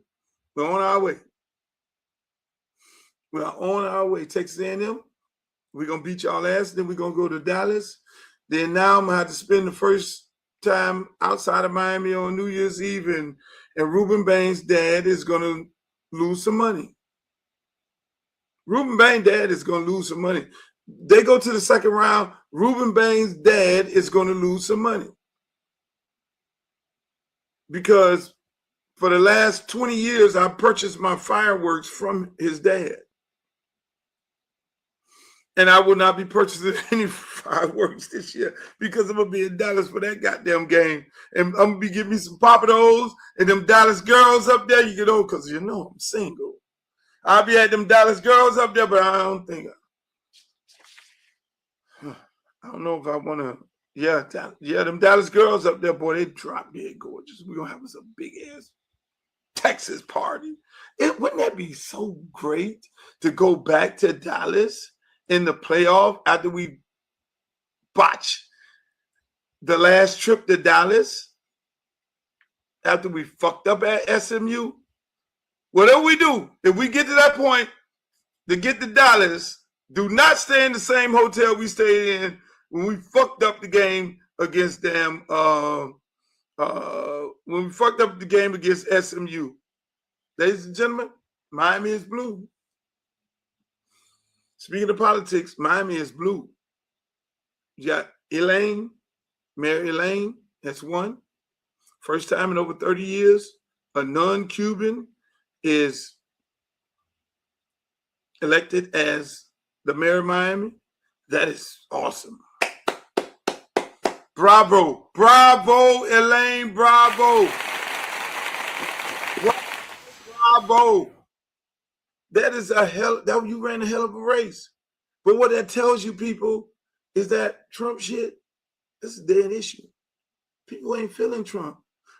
We're on our way. We are on our way. Texas A&M, we're going to beat y'all ass. Then we're going to go to Dallas. Then now I'm going to have to spend the first time outside of Miami on New Year's Eve. And Ruben Bain's dad is going to lose some money. Ruben Bain's dad is going to lose some money. They go to the second round. Ruben Bain's dad is going to lose some money. Because for the last 20 years, I purchased my fireworks from his dad. And I will not be purchasing any fireworks this year because I'm going to be in Dallas for that goddamn game. And I'm going to be giving me some Papados and them Dallas girls up there. You get old because you know I'm single. I'll be at them Dallas girls up there, but I don't think, I don't know if I want to. Yeah, them Dallas girls up there, boy, they drop dead gorgeous. We're going to have us a big-ass Texas party. Wouldn't that be so great to go back to Dallas in the playoff after we botch the last trip to Dallas, after we fucked up at SMU? Whatever we do, if we get to that point to get to Dallas, do not stay in the same hotel we stayed in when we fucked up the game against them. When we fucked up the game against SMU. Ladies and gentlemen, Miami is blue. Speaking of politics, Miami is blue. You got Mary Elaine, that's one. First time in over 30 years, a non-Cuban is elected as the mayor of Miami. That is awesome. Bravo. Bravo, Elaine. Bravo. Bravo. That is you ran a hell of a race. But what that tells you, people, is that Trump shit, this is a dead issue. People ain't feeling Trump.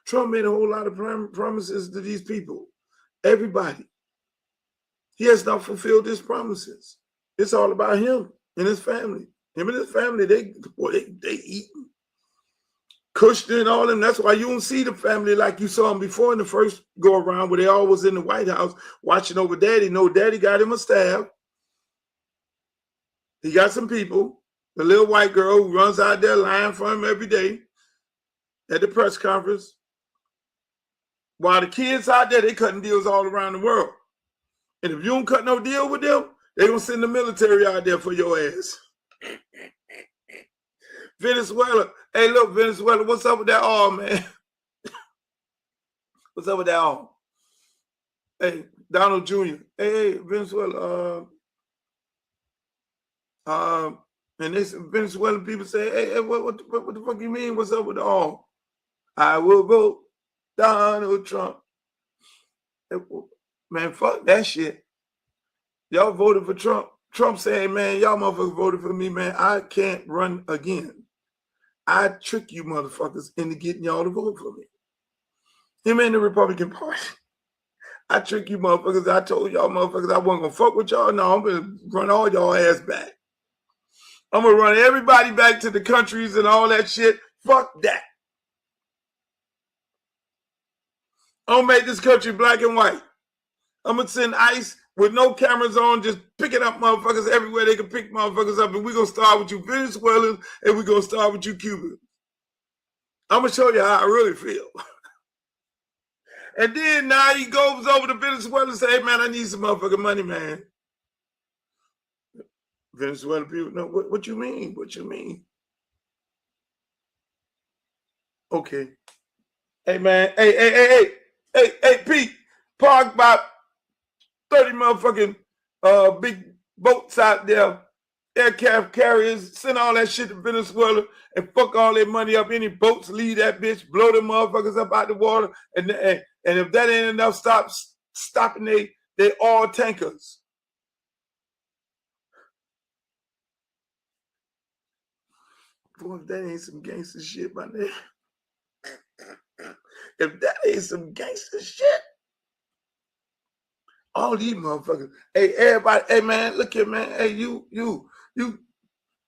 Trump made a whole lot of promises to these people. Everybody. He has not fulfilled his promises. It's all about him and his family. Him and his family, they eating. Kushner and all them. That's why you don't see the family like you saw them before in the first go around, where they always in the White House watching over Daddy. No, Daddy got him a staff. He got some people. The little white girl who runs out there lying for him every day at the press conference. While the kids out there, they cutting deals all around the world. And if you don't cut no deal with them, they gonna send the military out there for your ass. Venezuela. Hey, look, Venezuela, what's up with that all, man? What's up with that all? Hey, Donald Jr. Hey, Venezuela. And Venezuelan people say, hey, what the fuck you mean? What's up with the all? I will vote Donald Trump. Man, fuck that shit. Y'all voted for Trump. Trump saying, man, y'all motherfuckers voted for me, man. I can't run again. I trick you motherfuckers into getting y'all to vote for me. Him and the Republican Party. I trick you motherfuckers. I told y'all motherfuckers I wasn't going to fuck with y'all. No, I'm going to run all y'all ass back. I'm going to run everybody back to the countries and all that shit. Fuck that. I'm going to make this country black and white. I'm going to send ICE with no cameras on, just picking up motherfuckers everywhere they can pick motherfuckers up. And we're going to start with you Venezuelans, and we're going to start with you Cubans. I'm going to show you how I really feel. And then now he goes over to Venezuela and say, hey, man, I need some motherfucking money, man. Venezuelan people, no, what you mean? What you mean? Okay. Hey, man, hey, Pete, park about 30 motherfucking big boats out there, aircraft carriers, send all that shit to Venezuela and fuck all their money up. Any boats, leave that bitch, blow them motherfuckers up out the water. And if that ain't enough, stopping they oil tankers. Boy, if that ain't some gangster shit, my nigga. If that ain't some gangster shit, all these motherfuckers. Hey, everybody. Hey, man, look here, man. Hey, you.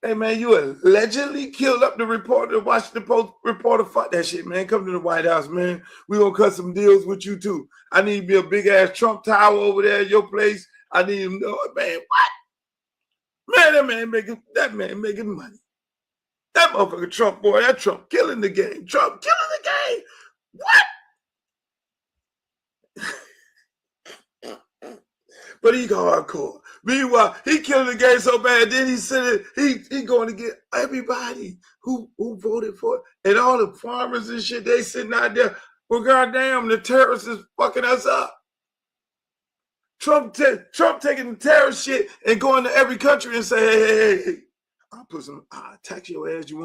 Hey, man, you allegedly killed up the reporter, the Washington Post reporter. Fuck that shit, man. Come to the White House, man. We gonna cut some deals with you, too. I need me a big-ass Trump tower over there at your place. I need him, man, what? Man, that man making money. That motherfucker Trump, boy, that Trump killing the game. Trump killing the game. What? But he go hardcore. Meanwhile, he killing the game so bad. Then he said he going to get everybody who voted for it, and all the farmers and shit. They sitting out there. Well, goddamn, the terrorists is fucking us up. Trump taking the terrorist shit and going to every country and say, hey, I'll tax your ass. You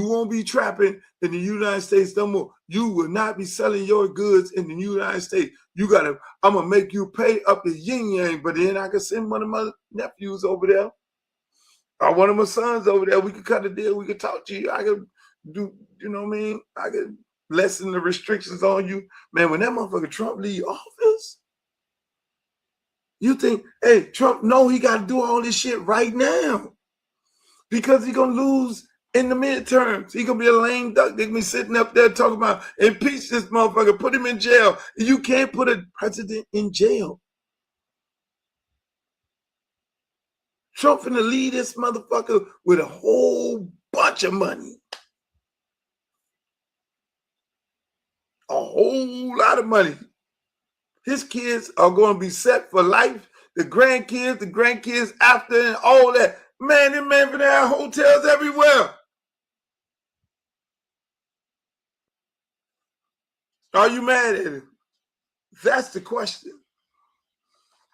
won't be trapping in the United States no more. You will not be selling your goods in the United States. I'm gonna make you pay up the yin yang, but then I can send one of my nephews over there or one of my sons over there. We could cut a deal. We could talk to you. I could do, you know what I mean? I could lessen the restrictions on you. Man, when that motherfucker Trump leave office, you think, hey, Trump know he got to do all this shit right now because he going to lose in the midterms. He going to be a lame duck. They going to be sitting up there talking about impeach this motherfucker, put him in jail. You can't put a president in jail. Trump finna lead this motherfucker with a whole bunch of money. A whole lot of money. His kids are going to be set for life. The grandkids after, and all that. Man, them men finna have hotels everywhere. Are you mad at him? That's the question.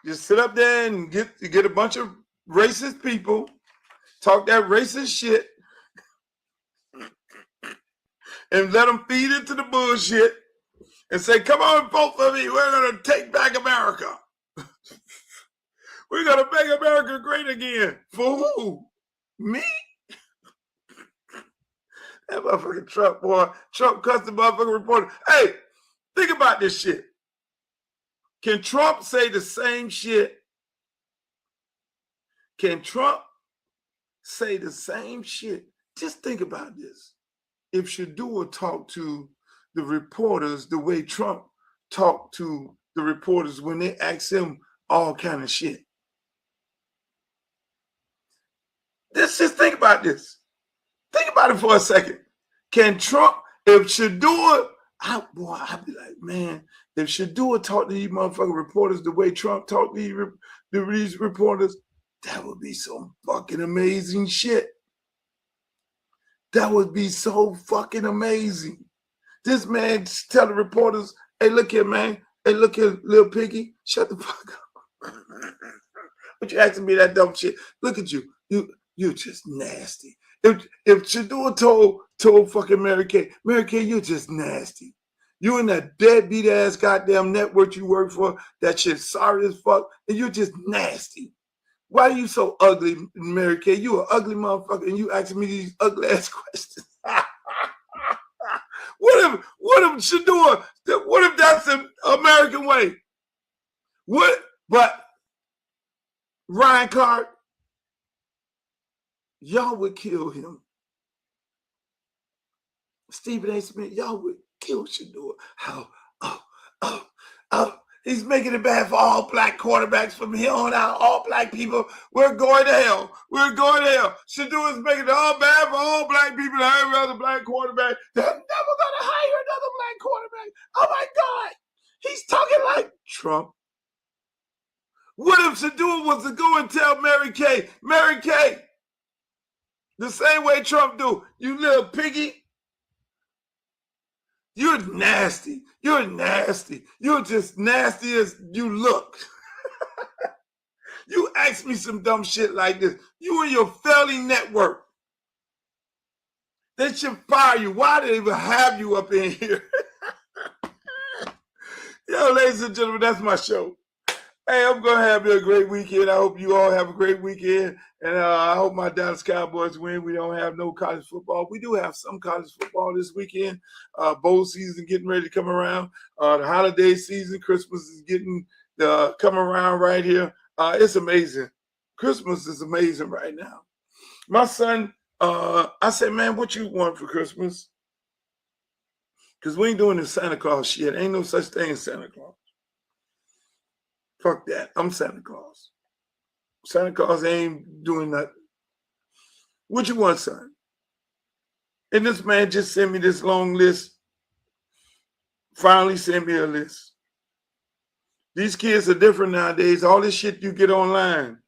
Just sit up there and get a bunch of racist people, talk that racist shit, and let them feed into the bullshit and say, come on, vote for me. We're going to take back America. We're going to make America great again. For who? Me? That motherfucking Trump, boy. Trump cuts the motherfucking reporter. Hey, think about this shit. Can Trump say the same shit? Can Trump say the same shit? Just think about this. If Shedeur talked to the reporters the way Trump talked to the reporters when they asked him all kind of shit. Let's just think about this. Think about it for a second. Can Trump, if Shedeur, I'd be like, man, if Shedeur talked to these motherfucking reporters the way Trump talked to these reporters, that would be some fucking amazing shit. That would be so fucking amazing. This man tell the reporters, hey, look here, man. Hey, look here, little piggy. Shut the fuck up. What you asking me that dumb shit? Look at you. You're just nasty. If Shedeur told fucking Mary Kay, you're just nasty. You and that deadbeat ass goddamn network you work for, that shit sorry as fuck, and you're just nasty. Why are you so ugly, Mary Kay? You an ugly motherfucker, and you asking me these ugly ass questions. What if Shedeur? What if that's an American way? But Ryan Clark, y'all would kill him. Stephen A. Smith, y'all would kill Shedeur. He's making it bad for all black quarterbacks from here on out. All black people, we're going to hell. We're going to hell. Shedeur is making it all bad for all black people to hire another black quarterback. They're never going to hire another black quarterback. Oh, my God. He's talking like Trump. What if Shedeur was to go and tell Mary Kay, the same way Trump do, you little piggy, you're nasty. You're nasty. You're just nasty as you look. You ask me some dumb shit like this. You and your failing network. They should fire you. Why do they even have you up in here? Yo, ladies and gentlemen, that's my show. Hey, I'm going to have a great weekend. I hope you all have a great weekend. And I hope my Dallas Cowboys win. We don't have no college football. We do have some college football this weekend. Bowl season getting ready to come around. The holiday season, Christmas is getting come around right here. It's amazing. Christmas is amazing right now. My son, I said, man, what you want for Christmas? Because we ain't doing this Santa Claus shit. Ain't no such thing as Santa Claus. Fuck that. I'm Santa Claus. Santa Claus ain't doing nothing. What you want, son? And this man just sent me this long list. Finally sent me a list. These kids are different nowadays. All this shit you get online.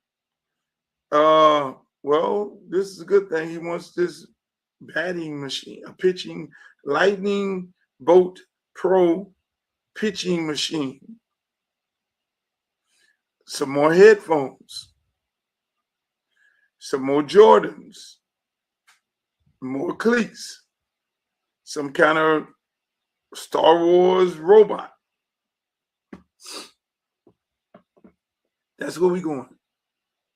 Well, this is a good thing. He wants this batting machine, a pitching Lightning Bolt Pro pitching machine. Some more headphones. Some more Jordans. More cleats. Some kind of Star Wars robot. That's where we going.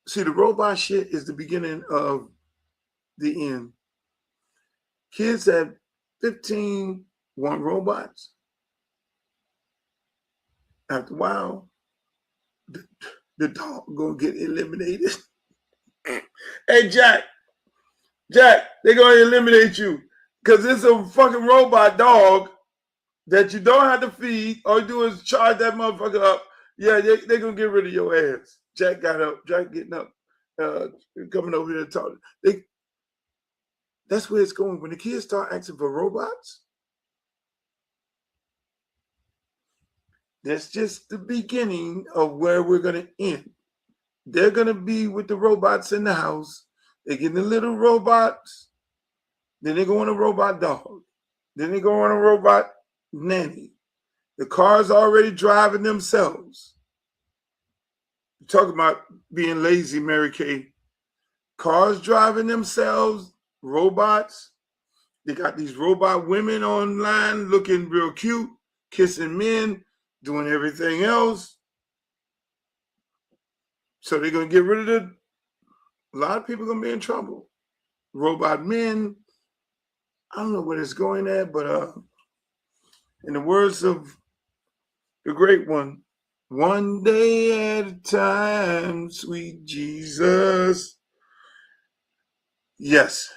See, the robot shit is the beginning of the end. Kids have 15 want robots. After a while, the dog gonna get eliminated. Hey, Jack, they're gonna eliminate you because it's a fucking robot dog that you don't have to feed. All you do is charge that motherfucker up. Yeah, they're gonna get rid of your ass. Jack got up. Jack getting up, coming over here to talk. That's where it's going. When the kids start asking for robots, that's just the beginning of where we're going to end. They're going to be with the robots in the house. They're getting the little robots. Then they go on a robot dog. Then they go on a robot nanny. The car's already driving themselves. You're talking about being lazy, Mary Kay. Cars driving themselves, robots. They got these robot women online looking real cute, kissing men, doing everything else. So they're going to get rid of a lot of people going to be in trouble. Robot men, I don't know where it's going at, but in the words of the great one day at a time, sweet Jesus. Yes.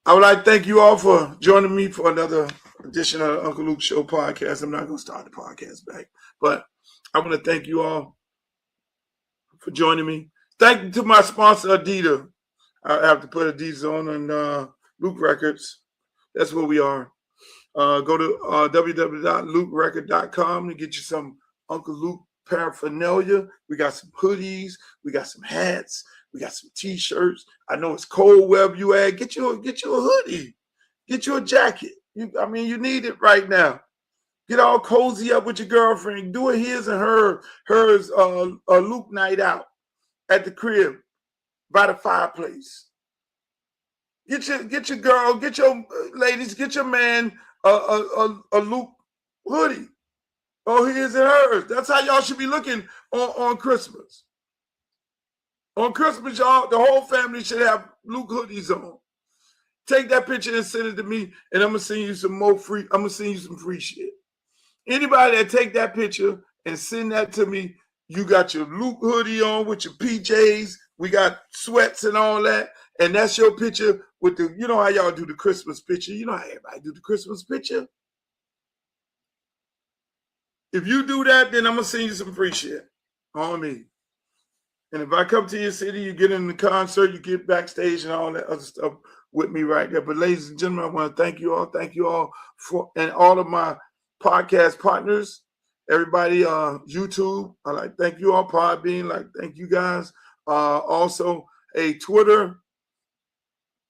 I would like to thank you all for joining me for another edition of Uncle Luke Show podcast. I'm not going to start the podcast back, but I want to thank you all for joining me. Thank you to my sponsor, Adidas. I have to put Adidas on Luke Records. That's where we are. Go to www.lukerecord.com to get you some Uncle Luke paraphernalia. We got some hoodies. We got some hats. We got some T-shirts. I know it's cold wherever you at. Get you a hoodie. Get you a jacket. You need it right now. Get all cozy up with your girlfriend. Do a his and hers a Luke night out at the crib by the fireplace. Get your girl, get your ladies, get your man a Luke hoodie. Oh, his and hers. That's how y'all should be looking on Christmas. On Christmas, y'all, the whole family should have Luke hoodies on. Take that picture and send it to me, and I'm gonna send you some more free. I'm gonna send you some free shit. Anybody that take that picture and send that to me, you got your Luke hoodie on with your PJs. We got sweats and all that, and that's your picture with the. You know how y'all do the Christmas picture. You know how everybody do the Christmas picture. If you do that, then I'm gonna send you some free shit on me. And if I come to your city, you get in the concert, you get backstage and all that other stuff with me right there. But ladies and gentlemen, I want to thank you all. Thank you all and all of my podcast partners, everybody, YouTube. I like thank you all, Podbean. Thank you guys. Also, Twitter,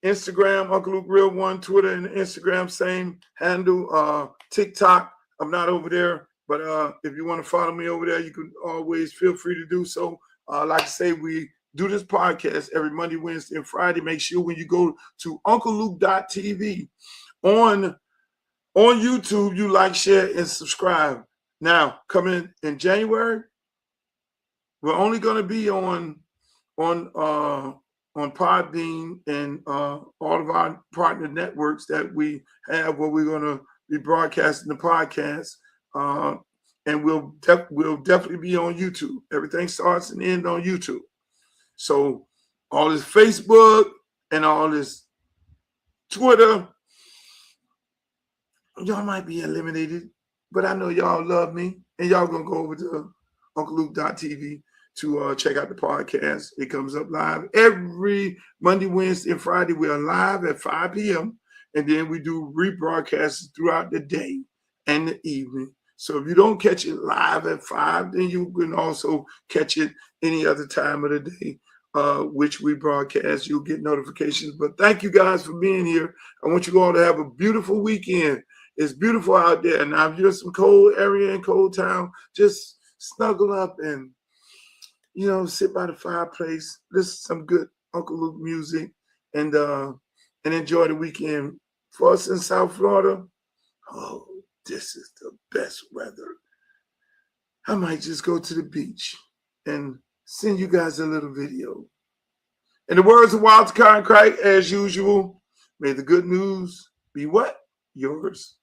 Instagram, Uncle Luke Real One, Twitter and Instagram, same handle. TikTok, I'm not over there, but if you want to follow me over there, you can always feel free to do so. Like I say, we do this podcast every Monday, Wednesday, and Friday. Make sure when you go to UncleLuke.tv on YouTube, you like, share, and subscribe. Now, coming in January, We're only going to be on Podbean and all of our partner networks that we have, where we're going to be broadcasting the podcast. And we'll definitely be on YouTube. Everything starts and ends on YouTube. So all this Facebook and all this Twitter, y'all might be eliminated, but I know y'all love me, and y'all gonna go over to UncleLuke.tv to check out the podcast. It comes up live every Monday, Wednesday, and Friday. We are live at 5 p.m. and then we do rebroadcasts throughout the day and the evening. So if you don't catch it live at 5, then you can also catch it any other time of the day, which we broadcast. You'll get notifications. But thank you guys for being here. I want you all to have a beautiful weekend. It's beautiful out there. Now, if you're in some cold area in Cold Town, just snuggle up and, you know, sit by the fireplace, listen to some good Uncle Luke music, and enjoy the weekend. For us in South Florida, oh, this is the best weather. I might just go to the beach and send you guys a little video. In the words of Walter Cronkite, as usual, may the good news be what? Yours.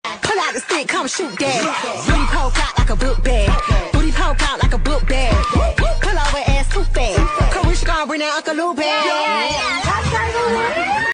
Pull out the stick, come shoot that. Booty poke out like a book bag. Booty poke out like a book bag. Pull over ass too fast. Come, we should go bring that Uncle Luke back.